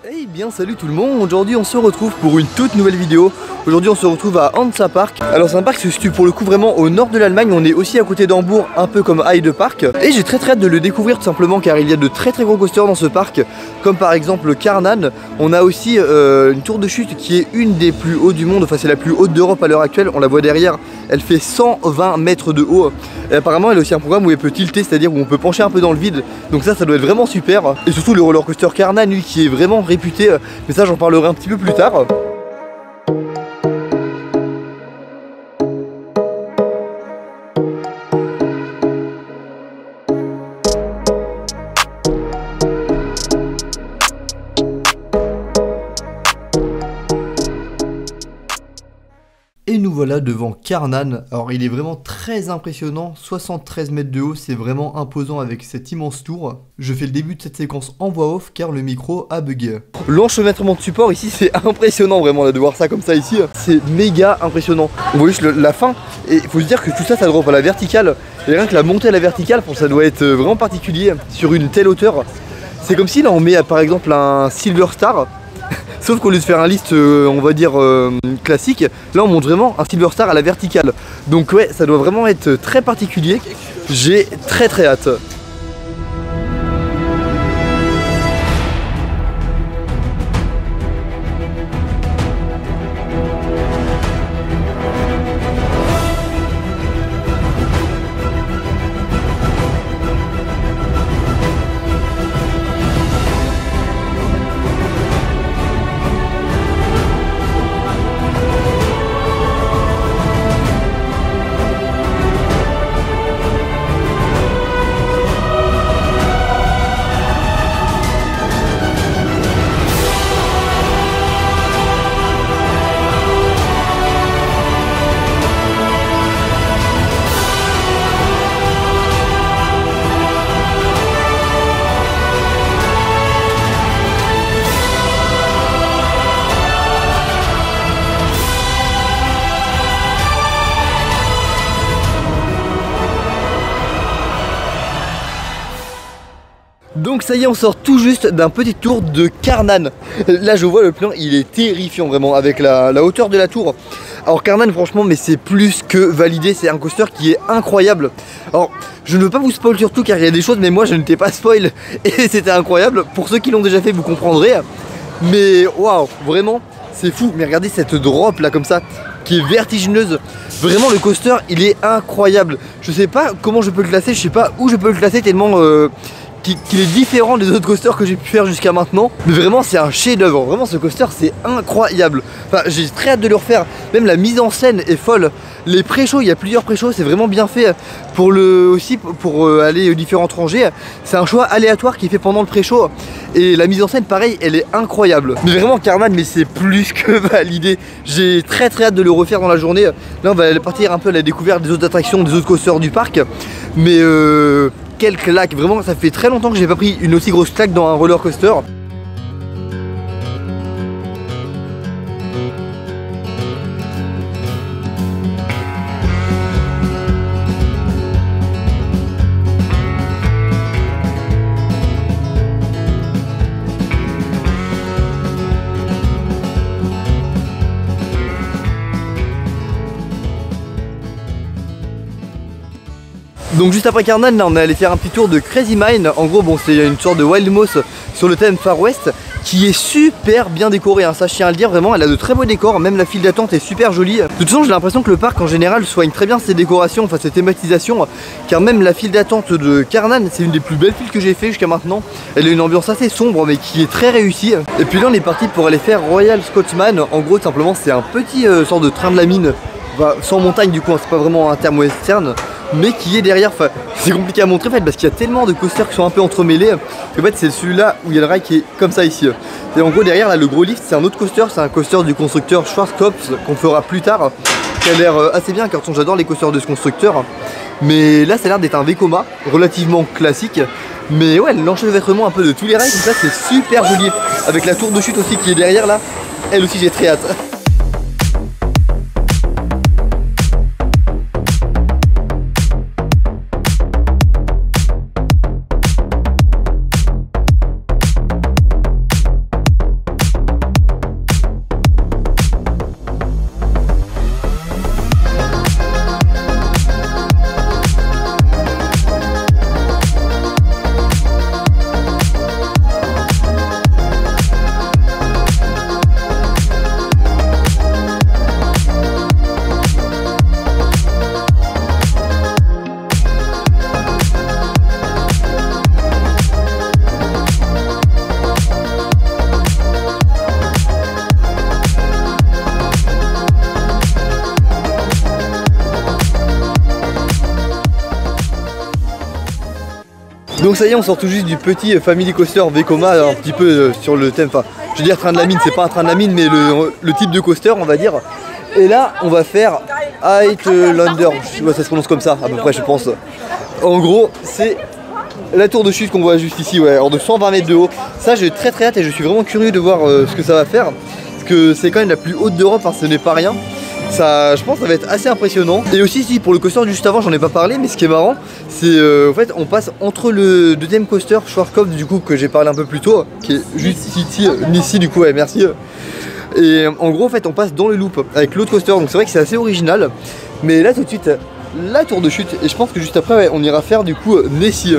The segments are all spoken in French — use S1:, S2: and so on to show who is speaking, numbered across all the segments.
S1: Eh bien salut tout le monde, aujourd'hui on se retrouve pour une toute nouvelle vidéo. Aujourd'hui on se retrouve à Hansa Park. Alors c'est un parc qui se situe pour le coup vraiment au nord de l'Allemagne. On est aussi à côté d'Hambourg, un peu comme Heide Park. Et j'ai très hâte de le découvrir tout simplement car il y a de très gros coasters dans ce parc. Comme par exemple le Karnan. On a aussi une tour de chute qui est une des plus hautes du monde. Enfin c'est la plus haute d'Europe à l'heure actuelle, on la voit derrière. Elle fait 120 mètres de haut. Et apparemment elle a aussi un programme où elle peut tilter, c'est-à-dire où on peut pencher un peu dans le vide. Donc ça doit être vraiment super. Et surtout le roller coaster Karnan lui qui est vraiment réputé. Mais ça j'en parlerai un petit peu plus tard. Et nous voilà devant Karnan. Alors il est vraiment très impressionnant, 73 mètres de haut, c'est vraiment imposant avec cette immense tour. Je fais le début de cette séquence en voix off car le micro a bugué. L'enchevêtrement de support ici c'est impressionnant vraiment là, de voir ça comme ça ici. C'est méga impressionnant. On voit juste la fin et il faut se dire que tout ça drop à la verticale. Et rien que la montée à la verticale, ça doit être vraiment particulier sur une telle hauteur. C'est comme si là on met par exemple un Silver Star. Sauf qu'au lieu de faire un liste, on va dire, classique, là on monte vraiment un Silver Star à la verticale. Donc ouais, ça doit vraiment être très particulier. J'ai très hâte. Donc ça y est, on sort tout juste d'un petit tour de Karnan. Là je vois le plan, il est terrifiant vraiment avec la hauteur de la tour. Alors Karnan franchement mais c'est plus que validé, c'est un coaster qui est incroyable. Alors je ne veux pas vous spoil sur tout car il y a des choses mais moi je ne t'ai pas spoil et c'était incroyable. Pour ceux qui l'ont déjà fait vous comprendrez. Mais waouh, vraiment c'est fou. Mais regardez cette drop là comme ça qui est vertigineuse. Vraiment le coaster il est incroyable. Je sais pas comment je peux le classer, je sais pas où je peux le classer tellement qu'il est différent des autres coasters que j'ai pu faire jusqu'à maintenant. Mais vraiment c'est un chef d'œuvre. Vraiment ce coaster c'est incroyable. Enfin j'ai très hâte de le refaire. Même la mise en scène est folle. Les pré-shows, il y a plusieurs pré-shows, c'est vraiment bien fait. Pour aller aux différentes rangées, c'est un choix aléatoire qui est fait pendant le pré-show. Et la mise en scène pareil, elle est incroyable. Mais vraiment Karnan, mais c'est plus que validé. J'ai très hâte de le refaire dans la journée. Là on va partir un peu à la découverte des autres attractions, des autres coasters du parc. Mais quelle claque, vraiment ça fait très longtemps que j'ai pas pris une aussi grosse claque dans un roller coaster. Donc juste après Karnan, là on est allé faire un petit tour de Crazy Mine. En gros bon c'est une sorte de Wild Mouse sur le thème Far West qui est super bien décorée, hein. Ça je tiens à le dire, vraiment elle a de très beaux décors, même la file d'attente est super jolie. De toute façon j'ai l'impression que le parc en général soigne très bien ses décorations, enfin ses thématisations. Car même la file d'attente de Karnan c'est une des plus belles files que j'ai fait jusqu'à maintenant. Elle a une ambiance assez sombre mais qui est très réussie. Et puis là on est parti pour aller faire Royal Scotsman. En gros tout simplement c'est un petit sorte de train de la mine, enfin, sans montagne du coup, hein, c'est pas vraiment un terme western. Mais qui est derrière, enfin c'est compliqué à montrer en fait parce qu'il y a tellement de coasters qui sont un peu entremêlés. En fait c'est celui-là où il y a le rail qui est comme ça ici. Et en gros derrière là le gros lift c'est un autre coaster, c'est un coaster du constructeur Schwarzkopf qu'on fera plus tard. Qui a l'air assez bien car j'adore les coasters de ce constructeur. Mais là ça a l'air d'être un Vekoma relativement classique. Mais ouais, l'enchevêtrement un peu de tous les rails comme ça c'est super joli. Avec la tour de chute aussi qui est derrière là, elle aussi j'ai très hâte. Donc ça y est, on sort tout juste du petit Family Coaster Vekoma, un petit peu sur le thème, enfin je veux dire train de la mine, c'est pas un train de la mine mais le type de coaster on va dire. Et là on va faire Highlander, ça se prononce comme ça à peu près je pense. En gros c'est la tour de chute qu'on voit juste ici, ouais, alors de 120 mètres de haut. Ça j'ai très hâte et je suis vraiment curieux de voir ce que ça va faire. Parce que c'est quand même la plus haute d'Europe, hein, ce n'est pas rien. Ça, je pense que ça va être assez impressionnant. Et aussi si pour le coaster juste avant j'en ai pas parlé, mais ce qui est marrant c'est en fait on passe entre le deuxième coaster Schwarzkopf du coup que j'ai parlé un peu plus tôt, qui est juste ici du coup, ouais merci. Et en gros en fait on passe dans le loop avec l'autre coaster, donc c'est vrai que c'est assez original. Mais là tout de suite la tour de chute, et je pense que juste après ouais, on ira faire du coup Nessie.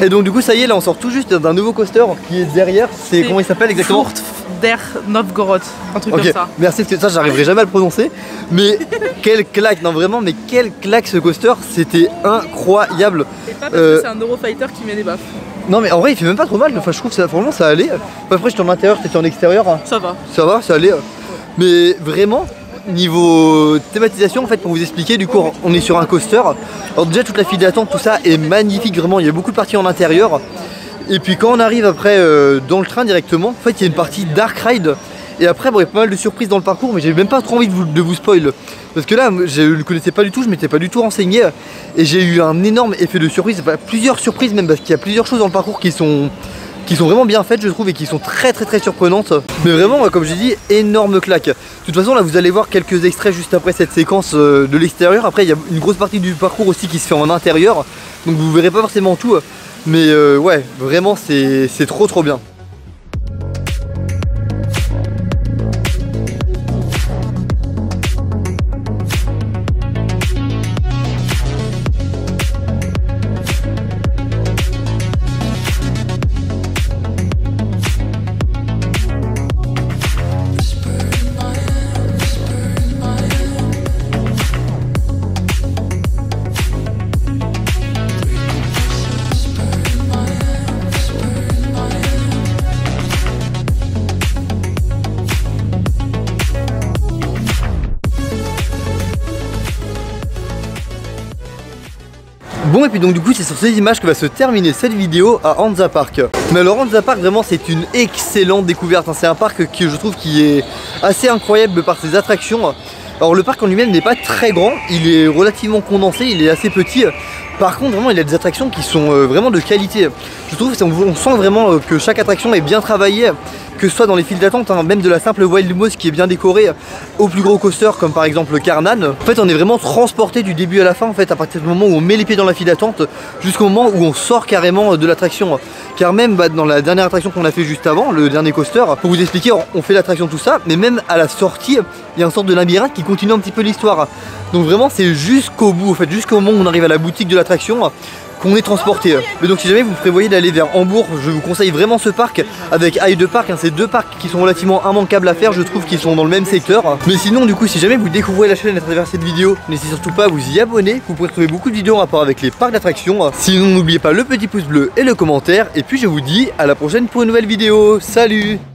S1: Et donc du coup ça y est, là on sort tout juste d'un nouveau coaster qui est derrière, c'est comment il s'appelle exactement?
S2: Furt der Novgorod, un truc comme ça.
S1: Merci, parce que ça j'arriverai jamais à le prononcer. Mais quelle claque, non vraiment, mais quelle claque ce coaster, c'était incroyable.
S2: Et pas parce que c'est un Eurofighter qui met des baffes.
S1: Non mais en vrai il fait même pas trop mal, enfin je trouve que ça, franchement ça allait. Après j'étais en intérieur, t'étais en extérieur.
S2: Ça va.
S1: Ça va, ça allait. Mais vraiment, niveau thématisation en fait pour vous expliquer, du coup on est sur un coaster. Alors déjà toute la file d'attente, tout ça est magnifique vraiment, il y a beaucoup de parties en intérieur. Et puis quand on arrive après dans le train directement, en fait il y a une partie Dark Ride. Et après bon, il y a pas mal de surprises dans le parcours, mais j'ai même pas trop envie de vous spoil. Parce que là je ne le connaissais pas du tout, je m'étais pas du tout renseigné. Et j'ai eu un énorme effet de surprise, enfin, plusieurs surprises même, parce qu'il y a plusieurs choses dans le parcours qui sont vraiment bien faites je trouve, et qui sont très surprenantes. Mais vraiment comme j'ai dit, énorme claque. De toute façon là vous allez voir quelques extraits juste après cette séquence de l'extérieur. Après il y a une grosse partie du parcours aussi qui se fait en intérieur, donc vous verrez pas forcément tout. Mais ouais vraiment c'est trop bien. Bon et puis donc du coup c'est sur ces images que va se terminer cette vidéo à Hansa Park. Mais alors Hansa Park vraiment c'est une excellente découverte, hein. C'est un parc qui je trouve qui est assez incroyable par ses attractions. Alors le parc en lui-même n'est pas très grand, il est relativement condensé, il est assez petit. Par contre vraiment il a des attractions qui sont vraiment de qualité. Je trouve qu'on sent vraiment que chaque attraction est bien travaillée, que ce soit dans les files d'attente, hein, même de la simple Wild Mouse qui est bien décorée, au plus gros coaster comme par exemple le Karnan. En fait on est vraiment transporté du début à la fin en fait, à partir du moment où on met les pieds dans la file d'attente jusqu'au moment où on sort carrément de l'attraction. Car même dans la dernière attraction qu'on a fait juste avant, le dernier coaster, pour vous expliquer, on fait l'attraction tout ça, mais même à la sortie il y a une sorte de labyrinthe qui continue un petit peu l'histoire. Donc vraiment c'est jusqu'au bout, en fait, jusqu'au moment où on arrive à la boutique de l'attraction qu'on est transporté. Mais donc si jamais vous prévoyez d'aller vers Hambourg, je vous conseille vraiment ce parc avec Heide Park, hein, c'est deux parcs qui sont relativement immanquables à faire, je trouve qu'ils sont dans le même secteur. Mais sinon du coup si jamais vous découvrez la chaîne à travers cette vidéo, n'hésitez surtout pas à vous y abonner, vous pourrez trouver beaucoup de vidéos en rapport avec les parcs d'attractions. Sinon n'oubliez pas le petit pouce bleu et le commentaire, et puis je vous dis à la prochaine pour une nouvelle vidéo. Salut!